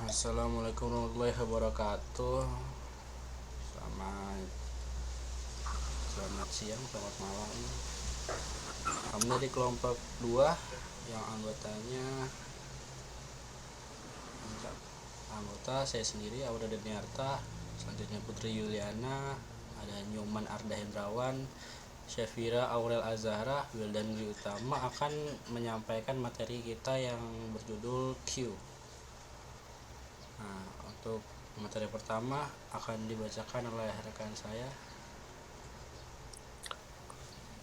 Assalamualaikum warahmatullahi wabarakatuh. Selamat selamat siang, selamat malam. Kami dari kelompok 2 yang anggota saya sendiri Aura Daniarta, selanjutnya Putri Yuliana, ada Nyoman Arda Hendrawan, Syafira Aurel Azahra, Wildan Dwi Utama akan menyampaikan materi kita yang berjudul Q. Nah, untuk materi pertama akan dibacakan oleh rekan saya.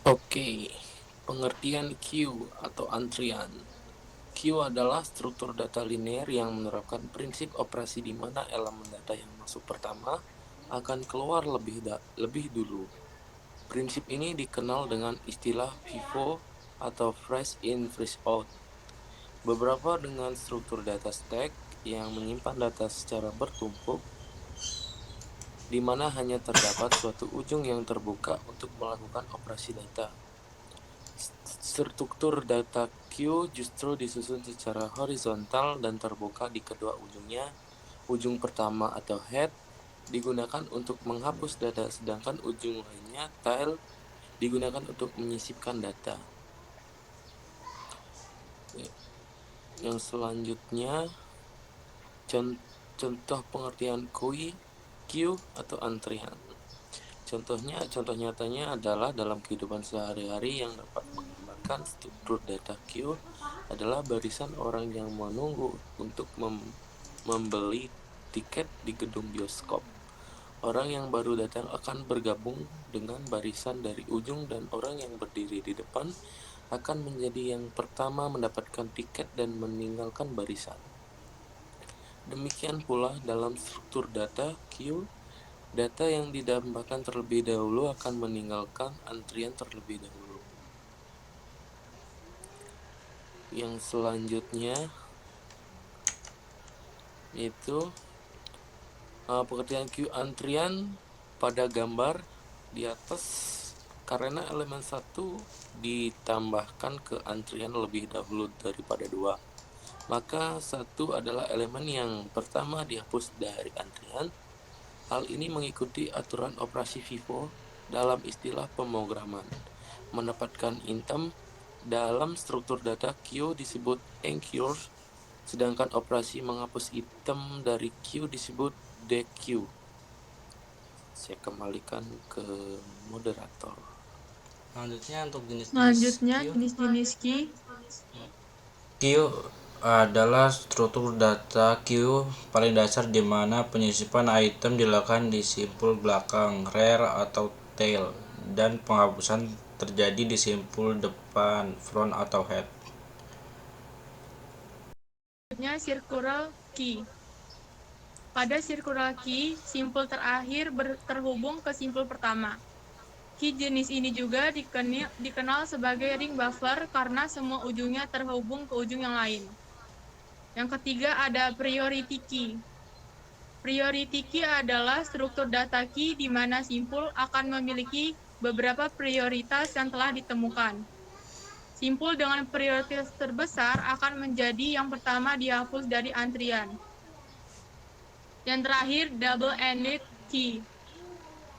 Oke, pengertian queue atau antrian. Queue adalah struktur data linear yang menerapkan prinsip operasi di mana elemen data yang masuk pertama akan keluar lebih dulu. Prinsip ini dikenal dengan istilah FIFO atau Fresh In Fresh Out. Beberapa dengan struktur data stack yang menyimpan data secara bertumpuk, di mana hanya terdapat suatu ujung yang terbuka untuk melakukan operasi data. Struktur data queue justru disusun secara horizontal dan terbuka di kedua ujungnya. Ujung pertama atau head digunakan untuk menghapus data, sedangkan ujung lainnya, tail, digunakan untuk menyisipkan data. Yang selanjutnya, contoh pengertian queue atau antrian. Contoh nyatanya adalah dalam kehidupan sehari-hari yang dapat menggambarkan struktur data queue adalah barisan orang yang menunggu untuk membeli tiket di gedung bioskop. Orang yang baru datang akan bergabung dengan barisan dari ujung dan orang yang berdiri di depan akan menjadi yang pertama mendapatkan tiket dan meninggalkan barisan. Demikian pula dalam struktur data queue, data yang didambakan terlebih dahulu akan meninggalkan antrian terlebih dahulu. Yang selanjutnya itu pengertian queue antrian pada gambar di atas, karena elemen 1 ditambahkan ke antrian lebih dahulu daripada 2. Maka 1 adalah elemen yang pertama dihapus dari antrian. Hal ini mengikuti aturan operasi FIFO dalam istilah pemrograman. Mendapatkan item dalam struktur data queue disebut enqueue, sedangkan operasi menghapus item dari queue disebut dequeue. Saya kembalikan ke moderator. Selanjutnya untuk Selanjutnya, jenis-jenis key. Q adalah struktur data Q paling dasar di mana penyisipan item dilakukan di simpul belakang, rear atau tail, dan penghapusan terjadi di simpul depan, front atau head. Selanjutnya, circular key. Pada circular key, simpul terakhir terhubung ke simpul pertama. Key jenis ini juga dikenal sebagai ring buffer karena semua ujungnya terhubung ke ujung yang lain. Yang ketiga ada priority key. Priority key adalah struktur data key di mana simpul akan memiliki beberapa prioritas yang telah ditemukan. Simpul dengan prioritas terbesar akan menjadi yang pertama dihapus dari antrian. Yang terakhir, double-ended key.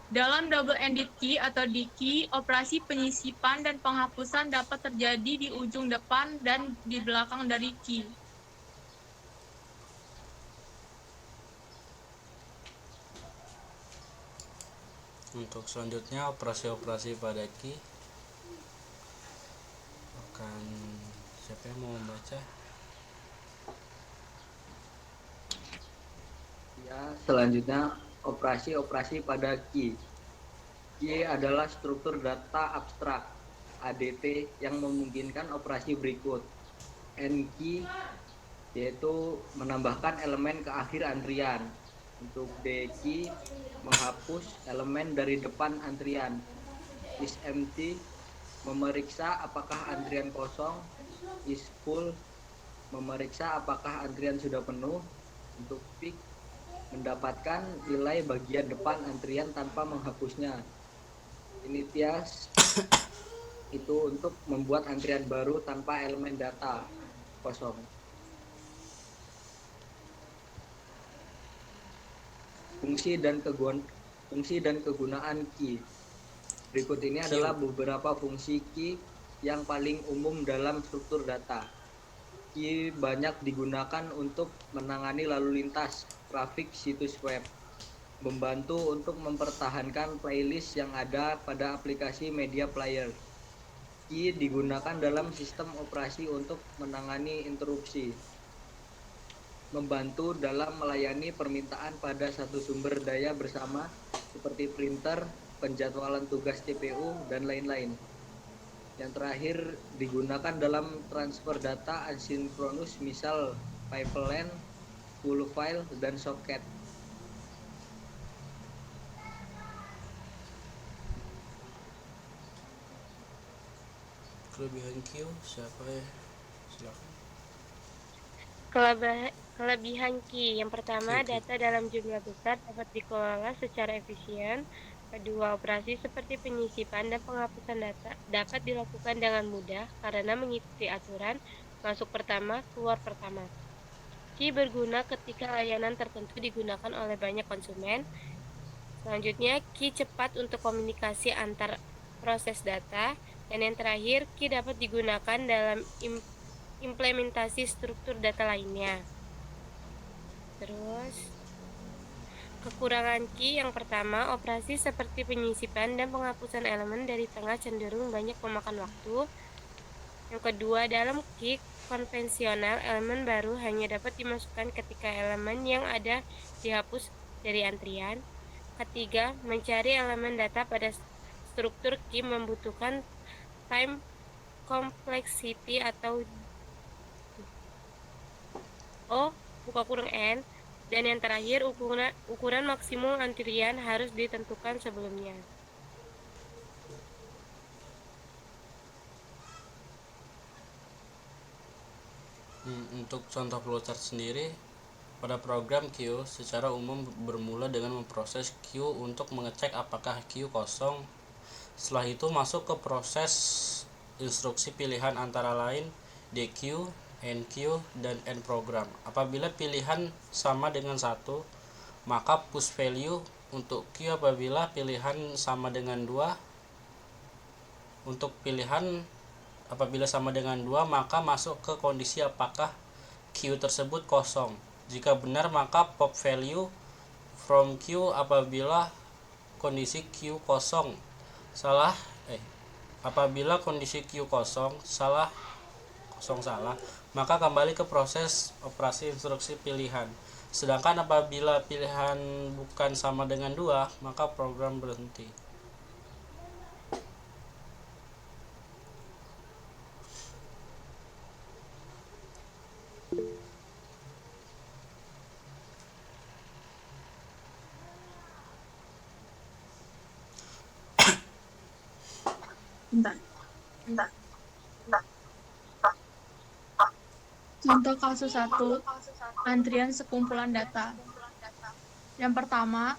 Dalam double-ended key atau D-key, operasi penyisipan dan penghapusan dapat terjadi di ujung depan dan di belakang dari key. Untuk selanjutnya operasi-operasi pada key akan siapa yang mau membaca? Ya, selanjutnya operasi-operasi pada key. Key adalah struktur data abstrak ADT yang memungkinkan operasi berikut. N-key yaitu menambahkan elemen ke akhir antrian. Untuk D-key menghapus elemen dari depan antrian. Is empty memeriksa apakah antrian kosong. Is full memeriksa apakah antrian sudah penuh. Untuk pick mendapatkan nilai bagian depan antrian tanpa menghapusnya. Initialize itu untuk membuat antrian baru tanpa elemen data kosong. Fungsi dan kegunaan key. Berikut ini adalah beberapa fungsi key yang paling umum dalam struktur data. Key banyak digunakan untuk menangani lalu lintas trafik situs web, membantu untuk mempertahankan playlist yang ada pada aplikasi media player. Key digunakan dalam sistem operasi untuk menangani interupsi, membantu dalam melayani permintaan pada satu sumber daya bersama seperti printer, penjadwalan tugas CPU, dan lain-lain. Yang terakhir digunakan dalam transfer data asinkronus, misal pipeline, full file, dan socket. Kelebihan Q siapa ya? Silakan. Kelebihan key. Yang pertama, data dalam jumlah besar dapat dikelola secara efisien. Kedua, operasi seperti penyisipan dan penghapusan data dapat dilakukan dengan mudah karena mengikuti aturan masuk pertama, keluar pertama. Key berguna ketika layanan tertentu digunakan oleh banyak konsumen. Selanjutnya, key cepat untuk komunikasi antar proses data. Dan yang terakhir, key dapat digunakan dalam implementasi struktur data lainnya. Terus, kekurangan key yang pertama, operasi seperti penyisipan dan penghapusan elemen dari tengah cenderung banyak memakan waktu. Yang kedua, dalam key konvensional, elemen baru hanya dapat dimasukkan ketika elemen yang ada dihapus dari antrian. Ketiga, mencari elemen data pada struktur key membutuhkan time complexity atau O(N). Dan yang terakhir, ukuran maksimum antrian harus ditentukan sebelumnya. Untuk contoh flowchart sendiri, pada program Q secara umum bermula dengan memproses Q untuk mengecek apakah Q kosong. Setelah itu masuk ke proses instruksi pilihan antara lain DQ, NQ, dan N program. Apabila pilihan sama dengan 1, maka push value untuk Q. Apabila pilihan sama dengan 2, untuk pilihan apabila sama dengan 2, maka masuk ke kondisi apakah Q tersebut kosong. Jika benar, maka pop value from Q. Apabila kondisi Q kosong, apabila kondisi Q kosong salah, maka kembali ke proses operasi instruksi pilihan. Sedangkan apabila pilihan bukan sama dengan 2, maka program berhenti. Contoh kasus 1, antrian sekumpulan data. Yang pertama,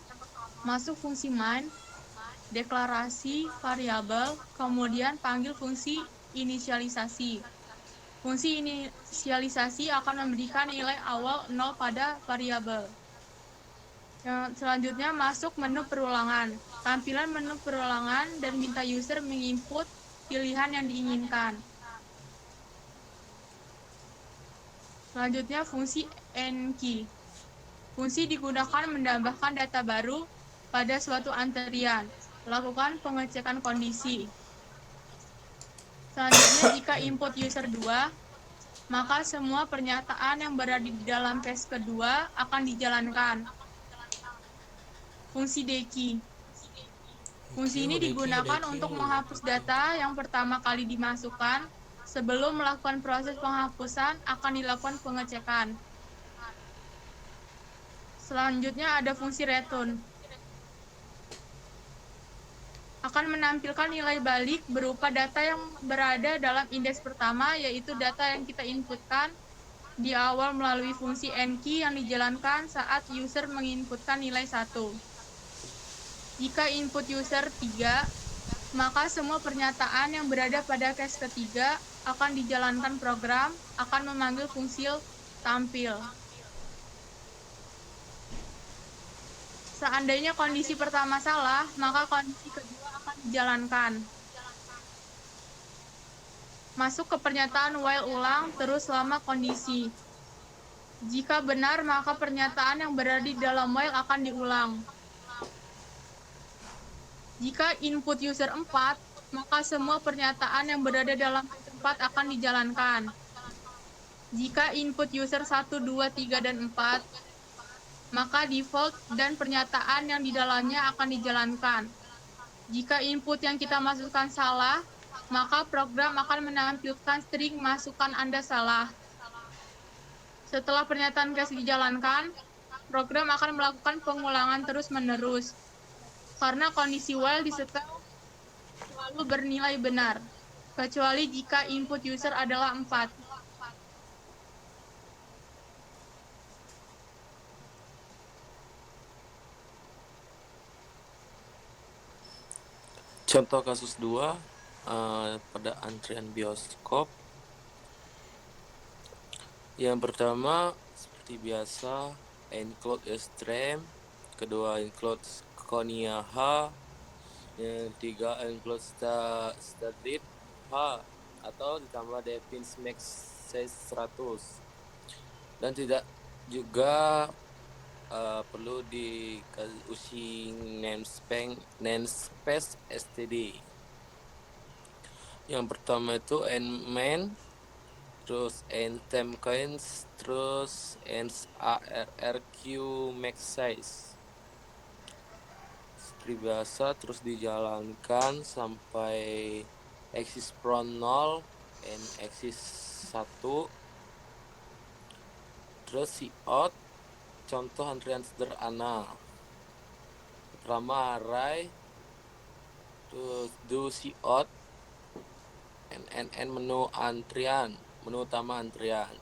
masuk fungsi main, deklarasi variabel, kemudian panggil fungsi inisialisasi. Fungsi inisialisasi akan memberikan nilai awal 0 pada variabel. Selanjutnya masuk menu perulangan. Tampilan menu perulangan dan minta user menginput pilihan yang diinginkan. Selanjutnya fungsi NKey. Fungsi digunakan menambahkan data baru pada suatu antrian. Lakukan pengecekan kondisi. Selanjutnya jika input user 2, maka semua pernyataan yang berada di dalam case kedua akan dijalankan. Fungsi DKey. Fungsi ini digunakan untuk menghapus data yang pertama kali dimasukkan. Sebelum melakukan proses penghapusan, akan dilakukan pengecekan. Selanjutnya ada fungsi return. Akan menampilkan nilai balik berupa data yang berada dalam indeks pertama, yaitu data yang kita inputkan di awal melalui fungsi NKey yang dijalankan saat user menginputkan nilai 1. Jika input user 3, maka semua pernyataan yang berada pada case ketiga akan dijalankan program, akan memanggil fungsi tampil. Seandainya kondisi pertama salah, maka kondisi kedua akan dijalankan. Masuk ke pernyataan while ulang terus selama kondisi. Jika benar, maka pernyataan yang berada di dalam while akan diulang. Jika input user 4, maka semua pernyataan yang berada dalam tempat akan dijalankan. Jika input user 1, 2, 3, dan 4, maka default dan pernyataan yang di dalamnya akan dijalankan. Jika input yang kita masukkan salah, maka program akan menampilkan string masukan Anda salah. Setelah pernyataan case dijalankan, program akan melakukan pengulangan terus-menerus. Karena kondisi while disetel selalu bernilai benar, kecuali jika input user adalah 4. Contoh kasus 2 pada antrian bioskop. Yang pertama seperti biasa include stream, kedua include Konya H, yang ketiga include started H atau ditambah defins max size 100, dan tidak juga perlu diusi namespace std. Yang pertama itu main, terus time coins, terus arrq max size. Seperti biasa terus dijalankan sampai axis from 0 and axis 1. Terus cout, contoh antrian sederhana. Pertama array, terus do cout and menu antrian, menu utama antrian.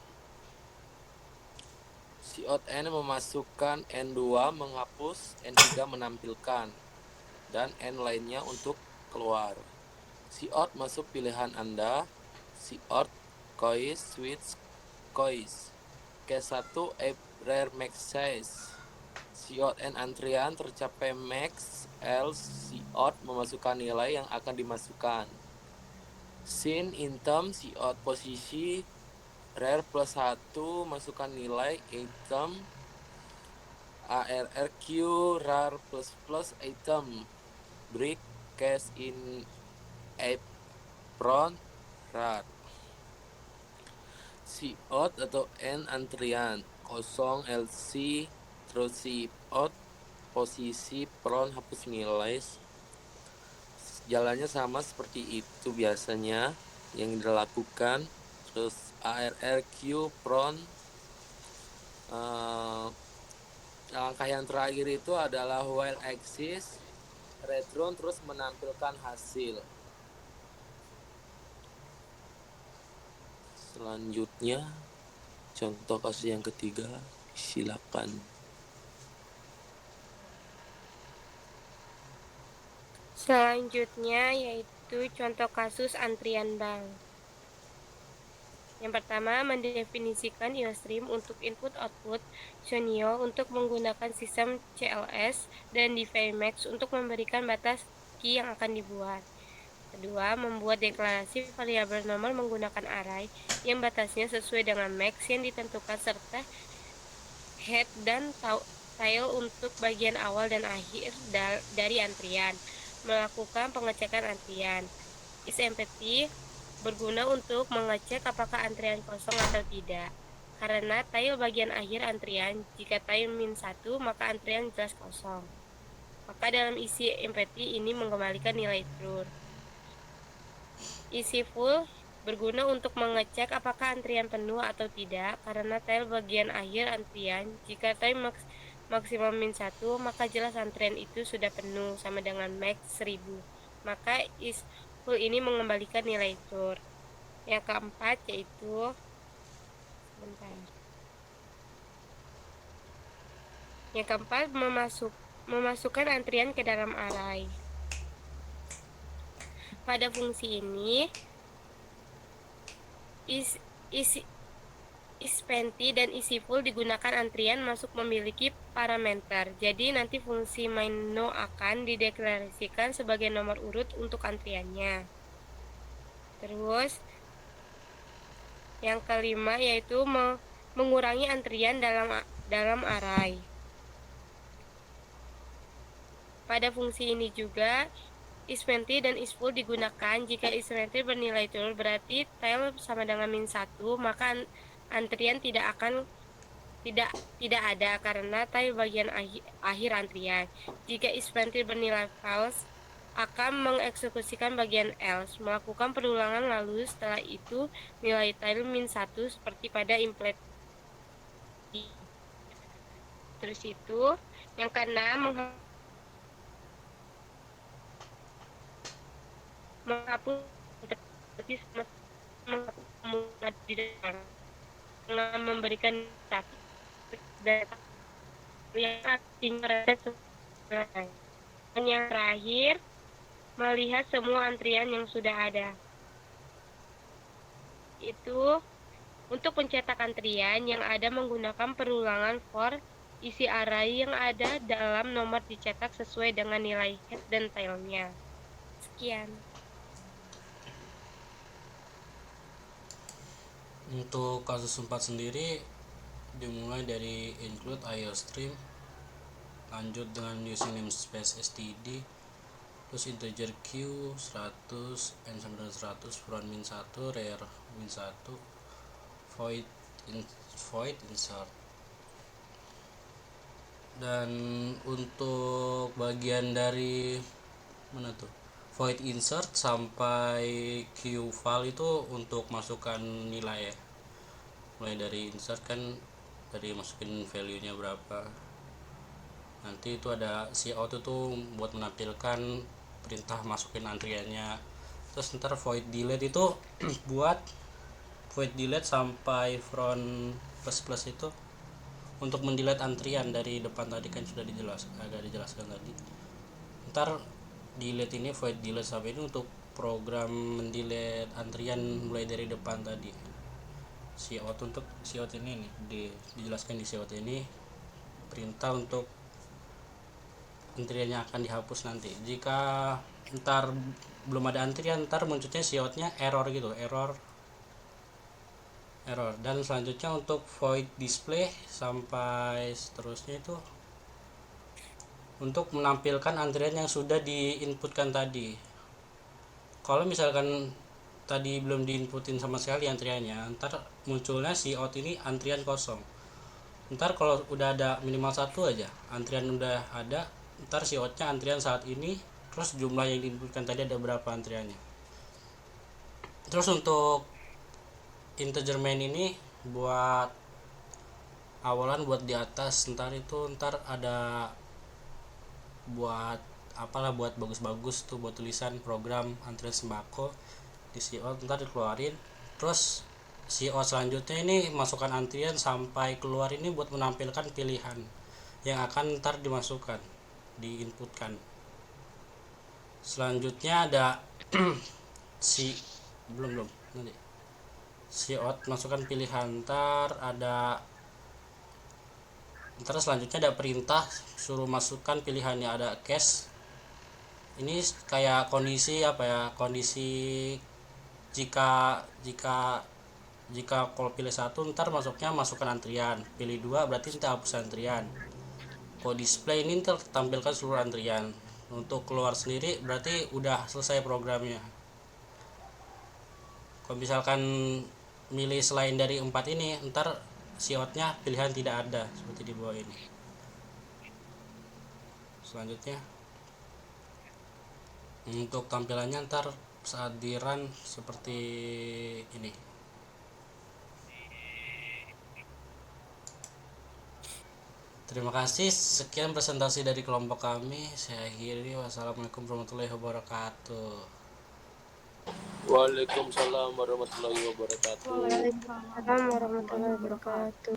Cout n memasukkan n2 menghapus, n3 menampilkan, dan n lainnya untuk keluar. Cout masuk pilihan Anda, cout cois switch cois. K1 rare max size. Cout n antrian tercapai max, else cout memasukkan nilai yang akan dimasukkan. Sin item cout posisi rare plus 1 masukkan nilai item. arrq rar plus item break case in apron rar. Cout atau n antrian kosong lc, terus cout posisi pron hapus nilai. Jalannya sama seperti itu biasanya yang dilakukan. Terus arrq pron, langkah yang terakhir itu adalah while axis return terus menampilkan hasil. Selanjutnya contoh kasus yang ketiga, silakan. Selanjutnya yaitu contoh kasus antrian bank. Yang pertama, mendefinisikan IOStream untuk input-output, Sonio untuk menggunakan sistem CLS, dan DiviMax untuk memberikan batas key yang akan dibuat. Kedua, membuat deklarasi variabel nomor menggunakan array yang batasnya sesuai dengan max yang ditentukan serta head dan tail untuk bagian awal dan akhir dari antrian. Melakukan pengecekan antrian. isEmpty berguna untuk mengecek apakah antrian kosong atau tidak. Karena tail bagian akhir antrian, jika tail -1, maka antrian jelas kosong. Maka dalam isi empty ini mengembalikan nilai true. Isi full berguna untuk mengecek apakah antrian penuh atau tidak. Karena tail bagian akhir antrian, jika tail maksimal -1, maka jelas antrian itu sudah penuh sama dengan max 1000. Maka is full ini mengembalikan nilai true. Yang keempat yaitu memasukkan antrian ke dalam array. Pada fungsi ini isPenti dan isFull digunakan antrian masuk memiliki parameter. Jadi nanti fungsi main_no akan dideklarasikan sebagai nomor urut untuk antriannya. Terus yang kelima yaitu mengurangi antrian dalam array. Pada fungsi ini juga isPenti dan isFull digunakan jika isPenti bernilai true berarti tail sama dengan -1, maka antrian tidak ada karena tail bagian akhir antrian. Jika isPenti bernilai false akan mengeksekusikan bagian else, melakukan perulangan lalu setelah itu nilai tail -1 seperti pada implet. Terus itu yang keenam menghapus dengan memberikan data yang artinya dan yang terakhir melihat semua antrian yang sudah ada. Itu untuk pencetak antrian yang ada menggunakan perulangan for isi array yang ada dalam nomor dicetak sesuai dengan nilai head dan tailnya. Sekian. Untuk kasus 4 sendiri dimulai dari include IOStream, lanjut dengan using namespace std, terus integer q 100 n sama dengan 100 from -1 rare -1 void insert. Dan untuk bagian dari mana tuh void insert sampai qval itu untuk masukkan nilai ya, mulai dari insert kan dari masukin value nya berapa, nanti itu ada cout itu buat menampilkan perintah masukin antriannya. Terus ntar void delete itu buat void delete sampai front plus itu untuk mendelete antrian dari depan tadi kan sudah agak dijelaskan tadi. Ntar delete ini void delete sampai ini untuk program mendelete antrian mulai dari depan tadi. Cout untuk cout ini nih dijelaskan di cout ini perintah untuk antriannya akan dihapus nanti. Jika ntar belum ada antrian, ntar munculnya coutnya error gitu, error. Dan selanjutnya untuk void display sampai seterusnya itu untuk menampilkan antrian yang sudah diinputkan tadi. Kalau misalkan tadi belum diinputin sama sekali antriannya, ntar munculnya cout ini antrian kosong. Ntar kalau udah ada minimal satu aja antrian udah ada, ntar coutnya antrian saat ini, terus jumlah yang diinputkan tadi ada berapa antriannya. Terus untuk integer main ini buat awalan, buat di atas, ntar ada buat apalah, buat bagus-bagus tuh, buat tulisan program antrian sembako di cout ntar dikeluarin. Terus cout selanjutnya ini masukkan antrian sampai keluar ini buat menampilkan pilihan yang akan ntar dimasukkan, diinputkan. Selanjutnya ada belum nanti cout masukkan pilihan, ntar selanjutnya ada perintah suruh masukkan pilihannya, ada case. Ini kayak kondisi kondisi jika kalau pilih 1 ntar masukkan antrian, pilih 2 berarti ntar hapus antrian. Kalau display ini ntar tampilkan seluruh antrian. Untuk keluar sendiri berarti udah selesai programnya. Kalau misalkan milih selain dari 4 ini, ntar coutnya pilihan tidak ada seperti di bawah ini. Selanjutnya untuk tampilannya ntar saat di run seperti ini. Terima kasih, sekian presentasi dari kelompok kami. Saya akhiri, wassalamualaikum warahmatullahi wabarakatuh. Waalaikumsalam warahmatullahi wabarakatuh. Waalaikumsalam warahmatullahi wabarakatuh.